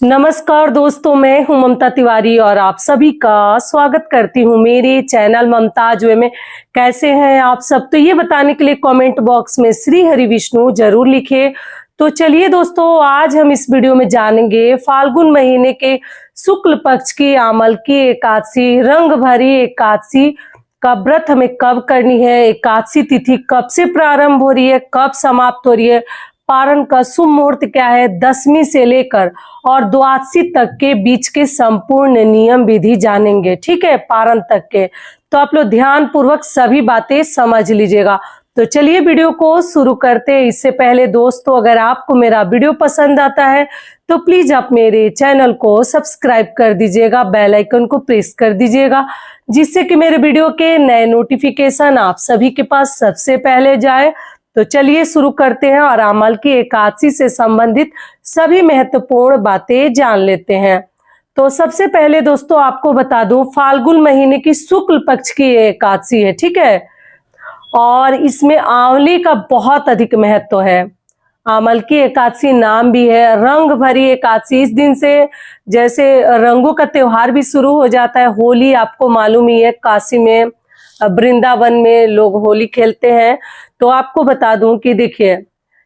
नमस्कार दोस्तों, मैं हूं ममता तिवारी और आप सभी का स्वागत करती हूं मेरे चैनल ममताज वे में। कैसे हैं आप सब? तो ये बताने के लिए कमेंट बॉक्स में श्री हरि विष्णु जरूर लिखिए। तो चलिए दोस्तों, आज हम इस वीडियो में जानेंगे फाल्गुन महीने के शुक्ल पक्ष की आमल की एकादशी, रंग भरी एकादशी का व्रत हमें कब करनी है, एकादशी तिथि कब से प्रारंभ हो रही है, कब समाप्त हो रही है, पारण का शुभ मुहूर्त क्या है, दशमी से लेकर और द्वादशी तक के बीच के संपूर्ण नियम विधि जानेंगे। ठीक है, पारण तक के। तो आप लोग ध्यान पूर्वक सभी बातें समझ लीजिएगा। तो चलिए वीडियो को शुरू करते हैं। इससे पहले दोस्तों, अगर आपको मेरा वीडियो पसंद आता है तो प्लीज आप मेरे चैनल को सब्सक्राइब कर दीजिएगा, बेल आइकन को प्रेस कर दीजिएगा, जिससे कि मेरे वीडियो के नए नोटिफिकेशन आप सभी के पास सबसे पहले जाए। तो चलिए शुरू करते हैं और आमल की एकादशी से संबंधित सभी महत्वपूर्ण बातें जान लेते हैं। तो सबसे पहले दोस्तों आपको बता दूं, फाल्गुन महीने की शुक्ल पक्ष की एकादशी है। ठीक है, और इसमें आंवले का बहुत अधिक महत्व है। आमल की एकादशी नाम भी है रंग भरी एकादशी। इस दिन से जैसे रंगों का त्योहार भी शुरू हो जाता है। होली आपको मालूम ही है, काशी में वृंदावन में लोग होली खेलते हैं। तो आपको बता दूं कि देखिए,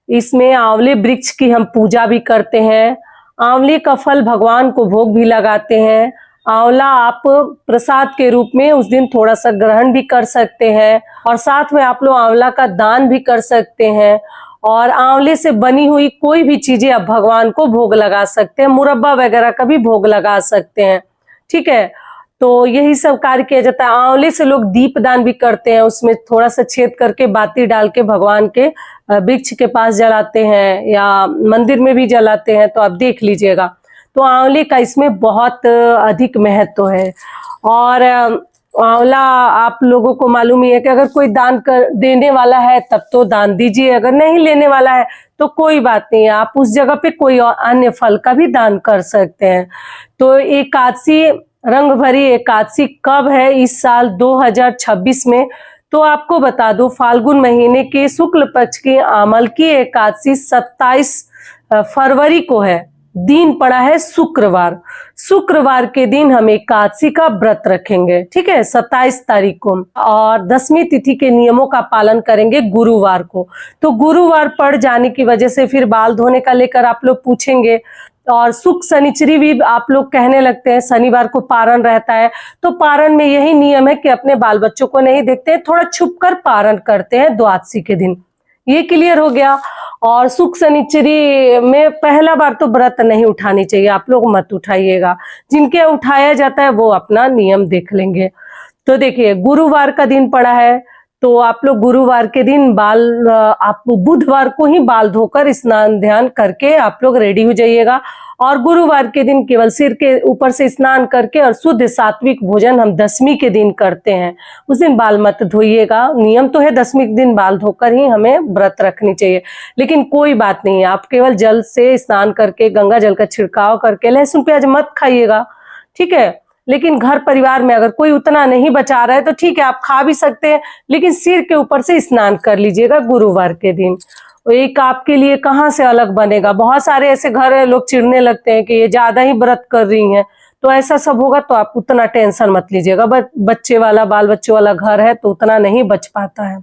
इसमें आंवले वृक्ष की हम पूजा भी करते हैं। आंवले का फल भगवान को भोग भी लगाते हैं। आंवला आप प्रसाद के रूप में उस दिन थोड़ा सा ग्रहण भी कर सकते हैं, और साथ में आप लोग आंवला का दान भी कर सकते हैं। और आंवले से बनी हुई कोई भी चीजें आप भगवान को भोग लगा सकते हैं। मुरब्बा वगैरह का भी भोग लगा सकते हैं। ठीक है, तो यही सब कार्य किया जाता है। आंवले से लोग दीप दान भी करते हैं, उसमें थोड़ा सा छेद करके बाती डाल के भगवान के वृक्ष के पास जलाते हैं या मंदिर में भी जलाते हैं। तो आप देख लीजिएगा। तो आंवले का इसमें बहुत अधिक महत्व है। और आंवला आप लोगों को मालूम ही है कि अगर कोई दान कर देने वाला है तब तो दान दीजिए, अगर नहीं लेने वाला है तो कोई बात नहीं, आप उस जगह पे कोई अन्य फल का भी दान कर सकते हैं। तो एकादशी, रंग भरी एकादशी कब है इस साल 2026 में? तो आपको बता दो, फाल्गुन महीने के शुक्ल पक्ष की आमल की एकादशी 27 फरवरी को है। दिन पड़ा है शुक्रवार। शुक्रवार के दिन हम एकादशी का व्रत रखेंगे। ठीक है, 27 तारीख को। और दशमी तिथि के नियमों का पालन करेंगे गुरुवार को। तो गुरुवार पड़ जाने की वजह से फिर बाल धोने का लेकर आप लोग पूछेंगे। और सुख शनिचरी भी आप लोग कहने लगते हैं, शनिवार को पारण रहता है। तो पारण में यही नियम है कि अपने बाल बच्चों को नहीं देखते हैं, थोड़ा छुप कर पारण करते हैं द्वादशी के दिन। ये क्लियर हो गया। और सुख शनिचरी में पहला बार तो व्रत नहीं उठानी चाहिए, आप लोग मत उठाइएगा। जिनके उठाया जाता है वो अपना नियम देख लेंगे। तो देखिए, गुरुवार का दिन पड़ा है, तो आप लोग गुरुवार के दिन आप बुधवार को ही बाल धोकर स्नान ध्यान करके आप लोग रेडी हो जाइएगा। और गुरुवार के दिन केवल सिर के ऊपर से स्नान करके और शुद्ध सात्विक भोजन हम दशमी के दिन करते हैं। उस दिन बाल मत धोइएगा। नियम तो है दशमी के दिन बाल धोकर ही हमें व्रत रखनी चाहिए, लेकिन कोई बात नहीं, आप केवल जल से स्नान करके गंगा जल का छिड़काव करके लहसुन प्याज मत खाइएगा। ठीक है, लेकिन घर परिवार में अगर कोई उतना नहीं बचा रहा है तो ठीक है, आप खा भी सकते हैं, लेकिन सिर के ऊपर से स्नान कर लीजिएगा गुरुवार के दिन। एक आपके लिए कहाँ से अलग बनेगा। बहुत सारे ऐसे घर है, लोग चिढ़ने लगते हैं कि ये ज्यादा ही व्रत कर रही हैं। तो ऐसा सब होगा तो आप उतना टेंशन मत लीजिएगा। बच्चे वाला, बाल बच्चे वाला घर है तो उतना नहीं बच पाता है।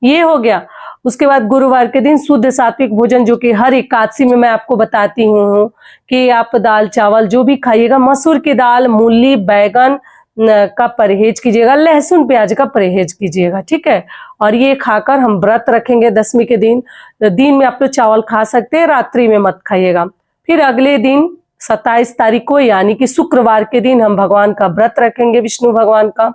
ये हो गया। उसके बाद गुरुवार के दिन शुद्ध सात्विक भोजन, जो कि हर एकादशी में मैं आपको बताती हूँ कि आप दाल चावल जो भी खाइएगा, मसूर की दाल, मूली, बैगन का परहेज कीजिएगा, लहसुन प्याज का परहेज कीजिएगा। ठीक है, और ये खाकर हम व्रत रखेंगे दशमी के दिन। दिन में आप लोग चावल खा सकते हैं, रात्रि में मत खाइएगा। फिर अगले दिन 27 तारीख को यानी कि शुक्रवार के दिन हम भगवान का व्रत रखेंगे, विष्णु भगवान का।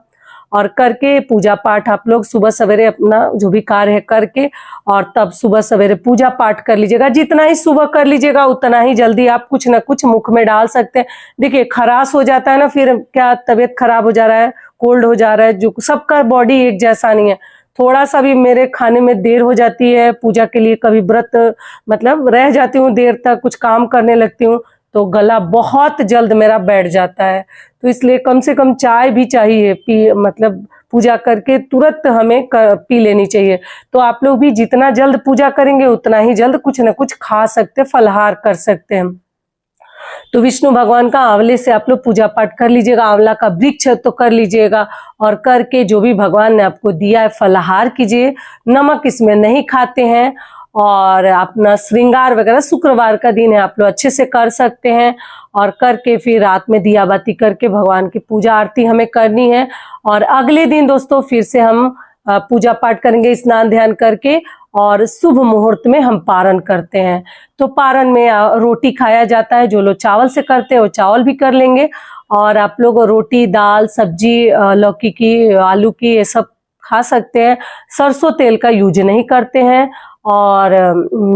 और करके पूजा पाठ आप लोग सुबह सवेरे अपना जो भी कार्य है करके, और तब सुबह सवेरे पूजा पाठ कर लीजिएगा। जितना ही सुबह कर लीजिएगा उतना ही जल्दी आप कुछ ना कुछ मुख में डाल सकते हैं। देखिए, खराश हो जाता है ना, फिर क्या तबीयत खराब हो जा रहा है, कोल्ड हो जा रहा है, जो सबका बॉडी एक जैसा नहीं है। थोड़ा सा भी मेरे खाने में देर हो जाती है पूजा के लिए, कभी व्रत मतलब रह जाती हूँ देर तक, कुछ काम करने लगती हूँ, तो गला बहुत जल्द मेरा बैठ जाता है। तो इसलिए कम से कम चाय भी चाहिए, मतलब पूजा करके तुरंत हमें पी लेनी चाहिए। तो आप लोग भी जितना जल्द पूजा करेंगे उतना ही जल्द कुछ न कुछ खा सकते, फलाहार कर सकते हैं। तो विष्णु भगवान का आंवले से आप लोग पूजा पाठ कर लीजिएगा। आंवला का वृक्ष है तो कर लीजिएगा, और करके जो भी भगवान ने आपको दिया है फलाहार कीजिए। नमक इसमें नहीं खाते हैं, और अपना श्रृंगार वगैरह शुक्रवार का दिन है, आप लोग अच्छे से कर सकते हैं। और करके फिर रात में दिया बाती करके भगवान की पूजा आरती हमें करनी है। और अगले दिन दोस्तों फिर से हम पूजा पाठ करेंगे स्नान ध्यान करके, और शुभ मुहूर्त में हम पारण करते हैं। तो पारण में रोटी खाया जाता है। जो लोग चावल से करते हैं वो चावल भी कर लेंगे, और आप लोग रोटी दाल सब्जी लौकी की आलू की ये सब खा सकते हैं। सरसों तेल का यूज नहीं करते हैं, और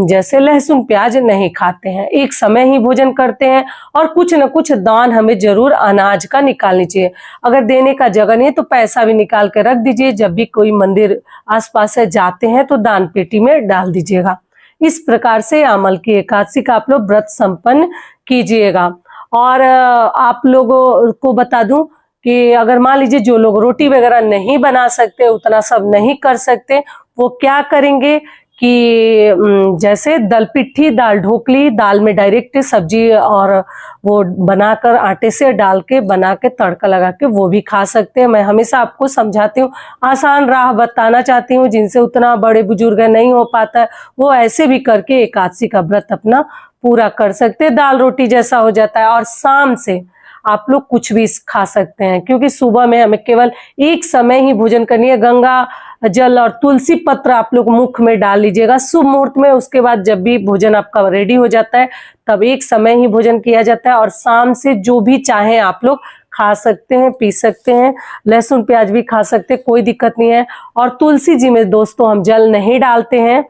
जैसे लहसुन प्याज नहीं खाते हैं। एक समय ही भोजन करते हैं, और कुछ न कुछ दान हमें जरूर अनाज का निकालनी चाहिए। अगर देने का जगह नहीं है तो पैसा भी निकाल के रख दीजिए। जब भी कोई मंदिर आसपास से जाते हैं तो दान पेटी में डाल दीजिएगा। इस प्रकार से अमल की एकादशी का आप लोग व्रत संपन्न कीजिएगा। और आप लोगों को बता दूं कि अगर मान लीजिए जो लोग रोटी वगैरह नहीं बना सकते, उतना सब नहीं कर सकते, वो क्या करेंगे कि जैसे दल पिट्ठी दाल ढोकली, दाल में डायरेक्ट सब्जी और वो बनाकर आटे से डाल के बना के तड़का लगा के वो भी खा सकते हैं। मैं हमेशा आपको समझाती हूँ, आसान राह बताना चाहती हूँ। जिनसे उतना बड़े बुजुर्ग नहीं हो पाता है वो ऐसे भी करके एकादशी का व्रत अपना पूरा कर सकते हैं। दाल रोटी जैसा हो जाता है। और शाम से आप लोग कुछ भी खा सकते हैं, क्योंकि सुबह में हमें केवल एक समय ही भोजन करनी है। गंगा जल और तुलसी पत्र आप लोग मुख में डाल लीजिएगा शुभ मुहूर्त में। उसके बाद जब भी भोजन आपका रेडी हो जाता है तब एक समय ही भोजन किया जाता है। और शाम से जो भी चाहे आप लोग खा सकते हैं, पी सकते हैं। लहसुन प्याज भी खा सकते हैं, कोई दिक्कत नहीं है। और तुलसी जी में दोस्तों हम जल नहीं डालते हैं,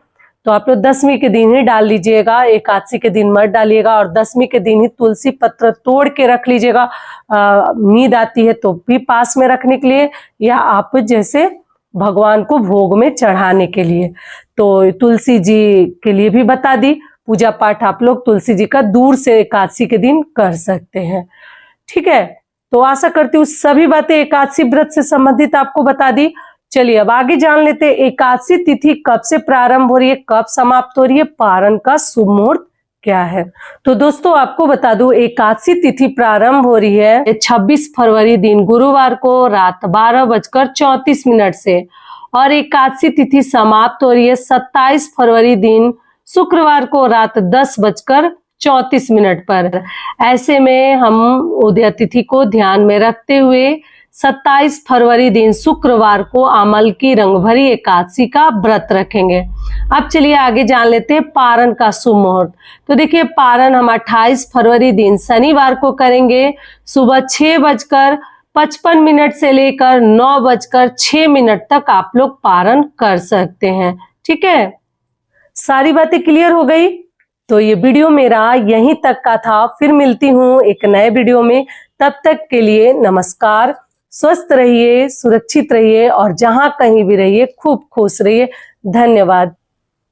तो आप लोग दशमी के दिन ही डाल लीजिएगा, एकादशी के दिन मत डालिएगा। और दशमी के दिन ही तुलसी पत्र तोड़ के रख लीजिएगा। नींद आती है तो भी पास में रखने के लिए, या आप जैसे भगवान को भोग में चढ़ाने के लिए। तो तुलसी जी के लिए भी बता दी, पूजा पाठ आप लोग तुलसी जी का दूर से एकादशी के दिन कर सकते हैं। ठीक है, तो आशा करती हूँ सभी बातें एकादशी व्रत से संबंधित आपको बता दी। चलिए अब आगे जान लेते हैं एकादशी तिथि कब से प्रारंभ हो रही है, कब समाप्त हो रही है, पारण का शुभ मुहूर्त क्या है। तो दोस्तों आपको बता दूं एकादशी तिथि प्रारंभ हो रही है 26 फरवरी दिन गुरुवार को रात 12:34 से, और एकादशी तिथि समाप्त हो रही है 27 फरवरी दिन शुक्रवार को रात 10:34 पर। ऐसे में हम उदय तिथि को ध्यान में रखते हुए 27 फरवरी दिन शुक्रवार को अमल की रंगभरी एकादशी का व्रत रखेंगे। अब चलिए आगे जान लेते हैं पारण का शुभ मुहूर्त। तो देखिए पारण हम 28 फरवरी दिन शनिवार को करेंगे। सुबह 6:55 से लेकर 9:06 तक आप लोग पारण कर सकते हैं। ठीक है, सारी बातें क्लियर हो गई। तो ये वीडियो मेरा यहीं तक का था। फिर मिलती हूँ एक नए वीडियो में। तब तक के लिए नमस्कार। स्वस्थ रहिए, सुरक्षित रहिए, और जहां कहीं भी रहिए खूब खुश रहिए। धन्यवाद।